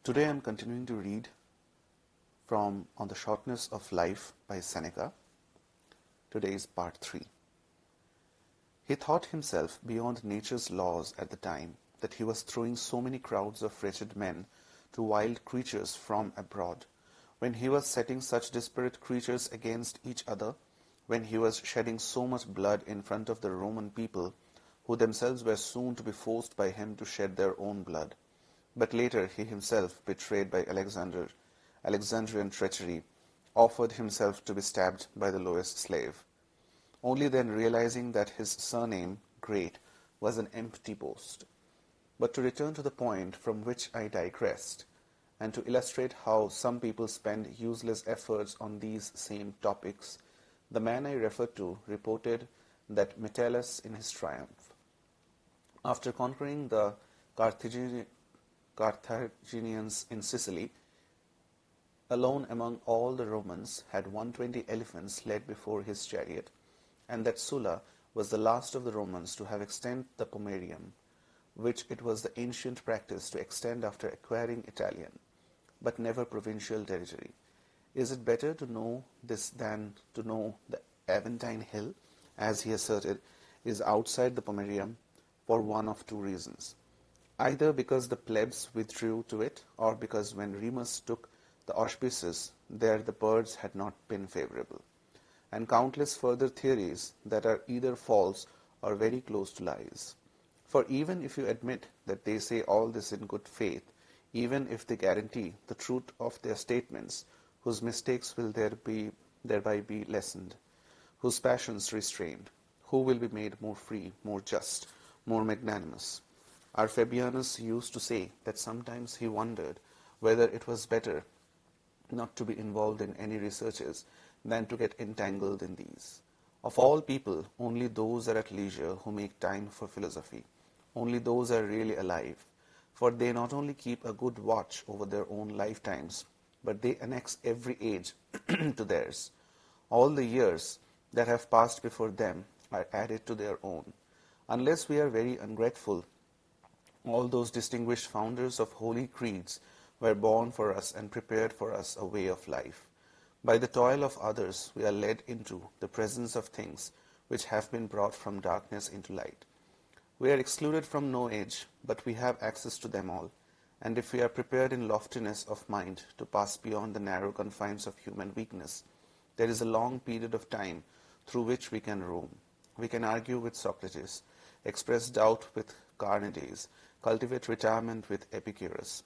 Today I'm continuing to read from On the Shortness of Life by Seneca. Today is part 3. He thought himself beyond nature's laws at the time that he was throwing so many crowds of wretched men to wild creatures from abroad, when he was setting such disparate creatures against each other, when he was shedding so much blood in front of the Roman people, who themselves were soon to be forced by him to shed their own blood. But later he himself, betrayed by Alexandrian treachery, offered himself to be stabbed by the lowest slave, only then realizing that his surname, Great, was an empty post. But to return to the point from which I digressed, and to illustrate how some people spend useless efforts on these same topics, the man I referred to reported that Metellus, in his triumph, after conquering the Carthaginians in Sicily, alone among all the Romans, had 120 elephants led before his chariot, and that Sulla was the last of the Romans to have extended the Pomerium, which it was the ancient practice to extend after acquiring Italian, but never provincial territory. Is it better to know this than to know the Aventine Hill, as he asserted, is outside the Pomerium, for one of two reasons: either because the plebs withdrew to it, or because when Remus took the auspices, there the birds had not been favorable, and countless further theories that are either false or very close to lies. For even if you admit that they say all this in good faith, even if they guarantee the truth of their statements, whose mistakes will thereby be lessened, whose passions restrained, who will be made more free, more just, more magnanimous? Our Fabianus used to say that sometimes he wondered whether it was better not to be involved in any researches than to get entangled in these. Of all people, only those are at leisure who make time for philosophy. Only those are really alive, for they not only keep a good watch over their own lifetimes, but they annex every age to theirs. All the years that have passed before them are added to their own. Unless we are very ungrateful, all those distinguished founders of holy creeds were born for us and prepared for us a way of life. By the toil of others, we are led into the presence of things which have been brought from darkness into light. We are excluded from no age, but we have access to them all, and if we are prepared in loftiness of mind to pass beyond the narrow confines of human weakness, there is a long period of time through which we can roam. We can argue with Socrates, express doubt with Carneades, cultivate retirement with Epicurus,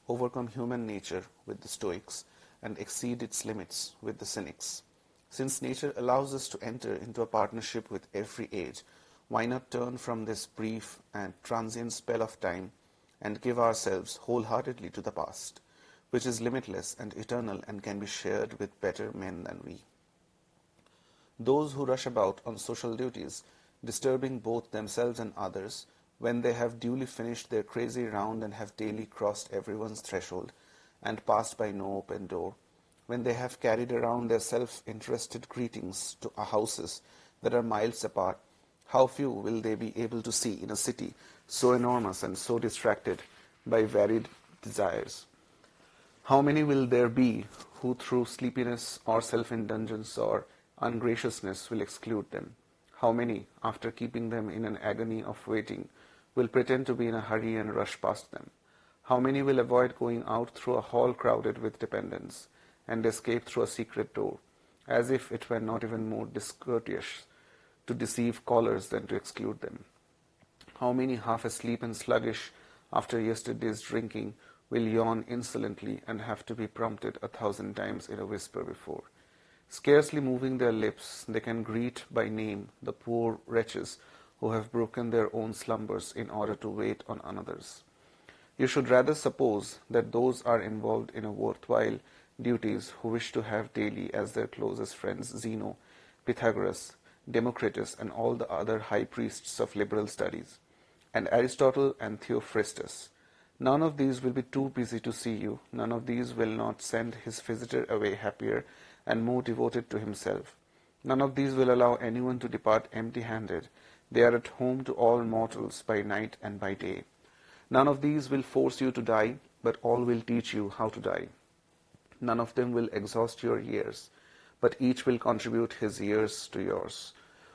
overcome human nature with the Stoics, and exceed its limits with the Cynics. Since nature allows us to enter into a partnership with every age, why not turn from this brief and transient spell of time and give ourselves wholeheartedly to the past, which is limitless and eternal and can be shared with better men than we? Those who rush about on social duties, disturbing both themselves and others, when they have duly finished their crazy round and have daily crossed everyone's threshold and passed by no open door, when they have carried around their self-interested greetings to houses that are miles apart, how few will they be able to see in a city so enormous and so distracted by varied desires? How many will there be who through sleepiness or self-indulgence or ungraciousness will exclude them? How many, after keeping them in an agony of waiting, will pretend to be in a hurry and rush past them? How many will avoid going out through a hall crowded with dependents, and escape through a secret door, as if it were not even more discourteous to deceive callers than to exclude them? How many, half asleep and sluggish after yesterday's drinking, will yawn insolently and have to be prompted 1,000 times in a whisper before? Scarcely moving their lips, they can greet by name the poor wretches who have broken their own slumbers in order to wait on another's. You should rather suppose that those are involved in a worthwhile duties who wish to have daily as their closest friends Zeno, Pythagoras, Democritus, and all the other high priests of liberal studies, and Aristotle and Theophrastus. None of these will be too busy to see you. None of these will not send his visitor away happier and more devoted to himself. None of these will allow anyone to depart empty-handed. They are at home to all mortals by night and by day. None of these will force you to die but all will teach you how to die. None of them will exhaust your years, but each will contribute his years to yours.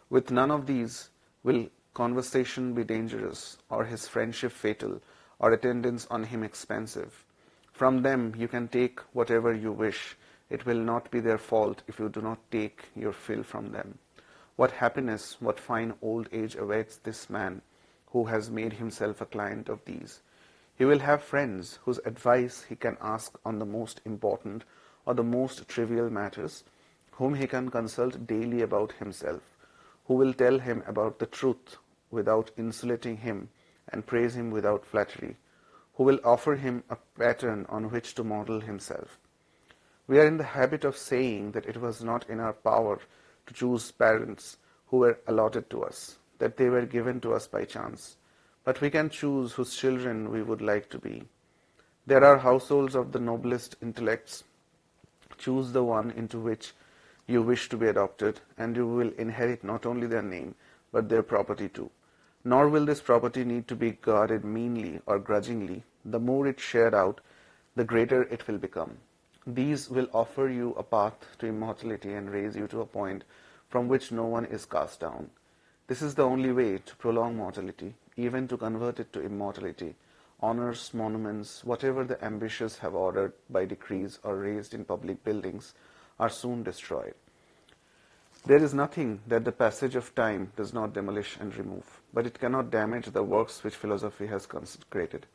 With none of these will conversation be dangerous, or his friendship fatal, or attendance on him expensive. From them you can take whatever you wish. It will not be their fault if you do not take your fill from them. What happiness, what fine old age awaits this man who has made himself a client of these. He will have friends whose advice he can ask on the most important or the most trivial matters, whom he can consult daily about himself, who will tell him about the truth without insulating him and praise him without flattery, who will offer him a pattern on which to model himself. We are in the habit of saying that it was not in our power to choose parents who were allotted to us, that they were given to us by chance, but we can choose whose children we would like to be. There are households of the noblest intellects. Choose the one into which you wish to be adopted, and you will inherit not only their name, but their property too. Nor will this property need to be guarded meanly or grudgingly. The more it shared out, the greater it will become. These will offer you a path to immortality and raise you to a point from which no one is cast down. This is the only way to prolong mortality, even to convert it to immortality. Honors, monuments, whatever the ambitious have ordered by decrees or raised in public buildings, are soon destroyed. There is nothing that the passage of time does not demolish and remove, but it cannot damage the works which philosophy has consecrated.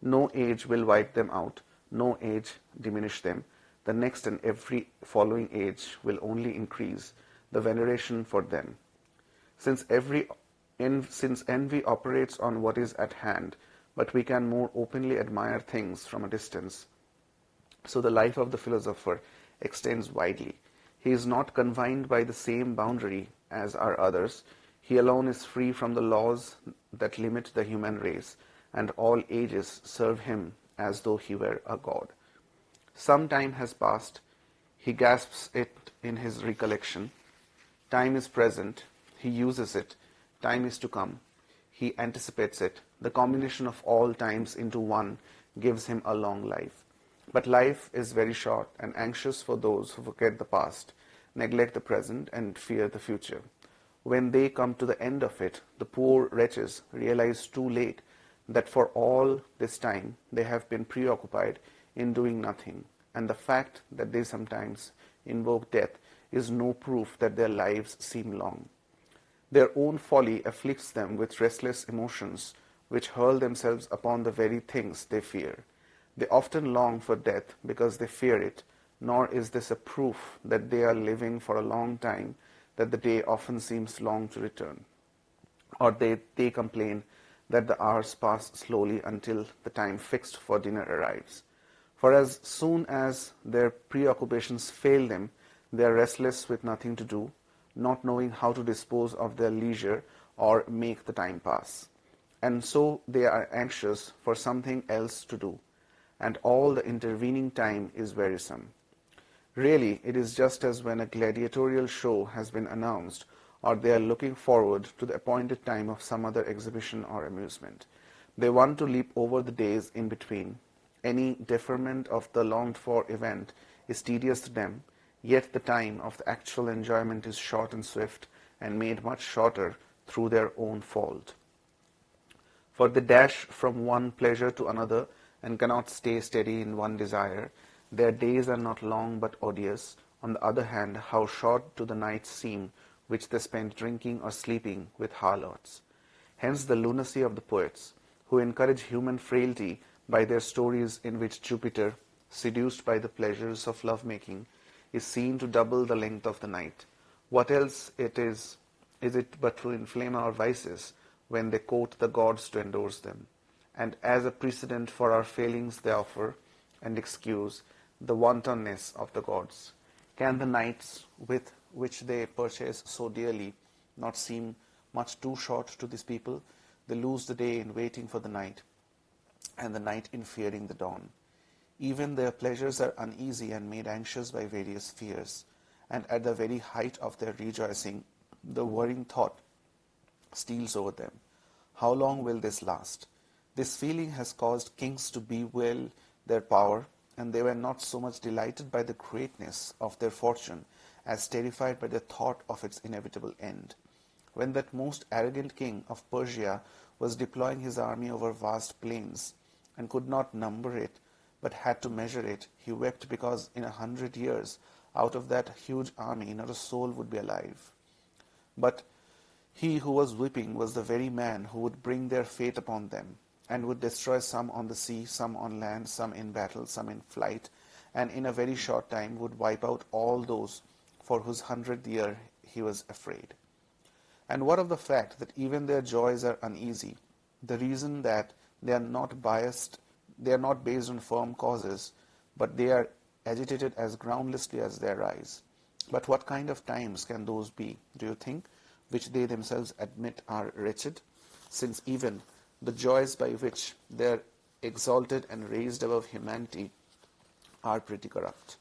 No age will wipe them out, no age diminish them. The next and every following age will only increase the veneration for them. Since envy operates on what is at hand, but we can more openly admire things from a distance, so the life of the philosopher extends widely. He is not confined by the same boundary as are others. He alone is free from the laws that limit the human race, and all ages serve him as though he were a god. Some time has passed. He gasps it in his recollection. Time is present. He uses it. Time is to come. He anticipates it. The combination of all times into one gives him a long life. But life is very short and anxious for those who forget the past, neglect the present, and fear the future. When they come to the end of it, the poor wretches realize too late that for all this time they have been preoccupied in doing nothing, and the fact that they sometimes invoke death is no proof that their lives seem long. Their own folly afflicts them with restless emotions which hurl themselves upon the very things they fear. They often long for death because they fear it, nor is this a proof that they are living for a long time, that the day often seems long to return. Or they complain that the hours pass slowly until the time fixed for dinner arrives. For as soon as their preoccupations fail them, they are restless with nothing to do, not knowing how to dispose of their leisure or make the time pass. And so they are anxious for something else to do, and all the intervening time is wearisome. Really, it is just as when a gladiatorial show has been announced, or they are looking forward to the appointed time of some other exhibition or amusement. They want to leap over the days in between. Any deferment of the longed-for event is tedious to them, yet the time of the actual enjoyment is short and swift, and made much shorter through their own fault. For they dash from one pleasure to another, and cannot stay steady in one desire. Their days are not long but odious. On the other hand, how short do the nights seem which they spend drinking or sleeping with harlots. Hence the lunacy of the poets, who encourage human frailty by their stories in which Jupiter, seduced by the pleasures of love-making, is seen to double the length of the night. What else is it but to inflame our vices when they quote the gods to endorse them? And as a precedent for our failings they offer, and excuse, the wantonness of the gods. Can the nights with which they purchase so dearly not seem much too short to these people? They lose the day in waiting for the night, and the night in fearing the dawn. Even their pleasures are uneasy and made anxious by various fears, and at the very height of their rejoicing, the worrying thought steals over them. How long will this last? This feeling has caused kings to bewail their power, and they were not so much delighted by the greatness of their fortune as terrified by the thought of its inevitable end. When that most arrogant king of Persia was deploying his army over vast plains, and could not number it, but had to measure it, he wept because in 100 years, out of that huge army, not a soul would be alive. But he who was weeping was the very man who would bring their fate upon them, and would destroy some on the sea, some on land, some in battle, some in flight, and in a very short time would wipe out all those for whose 100th year he was afraid. And what of the fact that even their joys are uneasy? The reason that they are not based on firm causes, but they are agitated as groundlessly as they rise. But what kind of times can those be, do you think, which they themselves admit are wretched, since even the joys by which they are exalted and raised above humanity are pretty corrupt?